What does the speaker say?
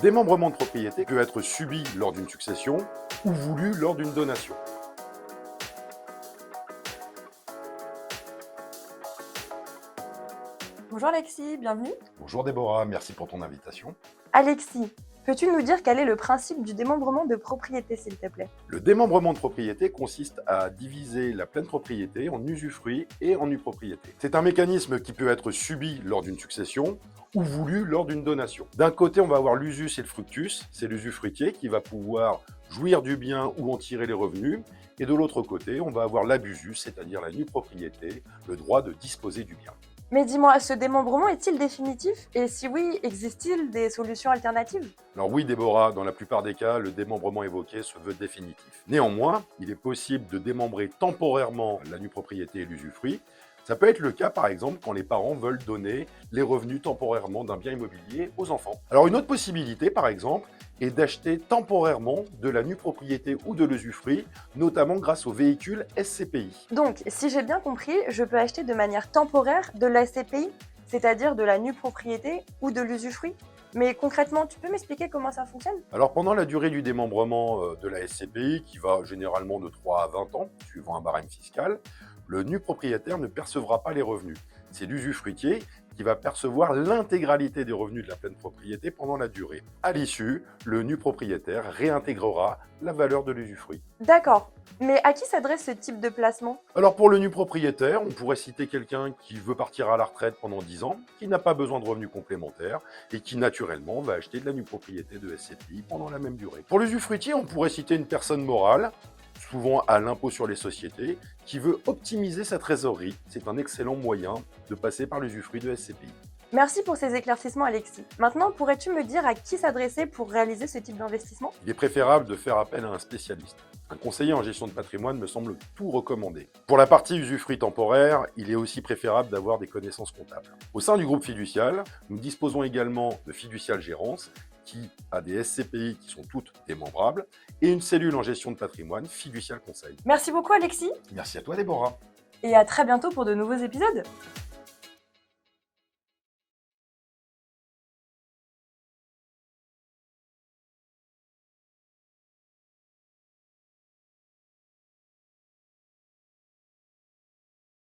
démembrement de propriété peut être subi lors d'une succession ou voulu lors d'une donation. Bonjour Alexis, bienvenue. Bonjour Déborah, merci pour ton invitation. Alexis, peux-tu nous dire quel est le principe du démembrement de propriété, s'il te plaît? Le démembrement de propriété consiste à diviser la pleine propriété en usufruit et en nue propriété. C'est un mécanisme qui peut être subi lors d'une succession ou voulu lors d'une donation. D'un côté, on va avoir l'usus et le fructus, c'est l'usufruitier qui va pouvoir jouir du bien ou en tirer les revenus. Et de l'autre côté, on va avoir l'abusus, c'est-à-dire la nue propriété, le droit de disposer du bien. Mais dis-moi, ce démembrement est-il définitif? Et si oui, existe-t-il des solutions alternatives? Alors oui, Déborah, dans la plupart des cas, le démembrement évoqué se veut définitif. Néanmoins, il est possible de démembrer temporairement la nue propriété et l'usufruit. Ça peut être le cas, par exemple, quand les parents veulent donner les revenus temporairement d'un bien immobilier aux enfants. Alors une autre possibilité, par exemple, est d'acheter temporairement de la nue propriété ou de l'usufruit, notamment grâce au véhicule SCPI. Donc, si j'ai bien compris, je peux acheter de manière temporaire de la SCPI, c'est-à-dire de la nue propriété ou de l'usufruit. Mais concrètement, tu peux m'expliquer comment ça fonctionne? Alors pendant la durée du démembrement de la SCPI, qui va généralement de 3 à 20 ans, suivant un barème fiscal, le nu propriétaire ne percevra pas les revenus. C'est l'usufruitier qui va percevoir l'intégralité des revenus de la pleine propriété pendant la durée. À l'issue, le nu propriétaire réintégrera la valeur de l'usufruit. D'accord. Mais à qui s'adresse ce type de placement? Alors pour le nu propriétaire, on pourrait citer quelqu'un qui veut partir à la retraite pendant 10 ans, qui n'a pas besoin de revenus complémentaires et qui naturellement va acheter de la nue propriété de SCPI pendant la même durée. Pour l'usufruitier, on pourrait citer une personne morale, souvent à l'impôt sur les sociétés, qui veut optimiser sa trésorerie. C'est un excellent moyen de passer par l'usufruit de SCPI. Merci pour ces éclaircissements, Alexis. Maintenant, pourrais-tu me dire à qui s'adresser pour réaliser ce type d'investissement? Il est préférable de faire appel à un spécialiste. Un conseiller en gestion de patrimoine me semble tout recommander. Pour la partie usufruit temporaire, il est aussi préférable d'avoir des connaissances comptables. Au sein du groupe fiducial, nous disposons également de Fiducial Gérance, qui a des SCPI qui sont toutes démembrables, et une cellule en gestion de patrimoine, Fiducial Conseil. Merci beaucoup, Alexis, Merci à toi, Déborah. et à très bientôt pour de nouveaux épisodes.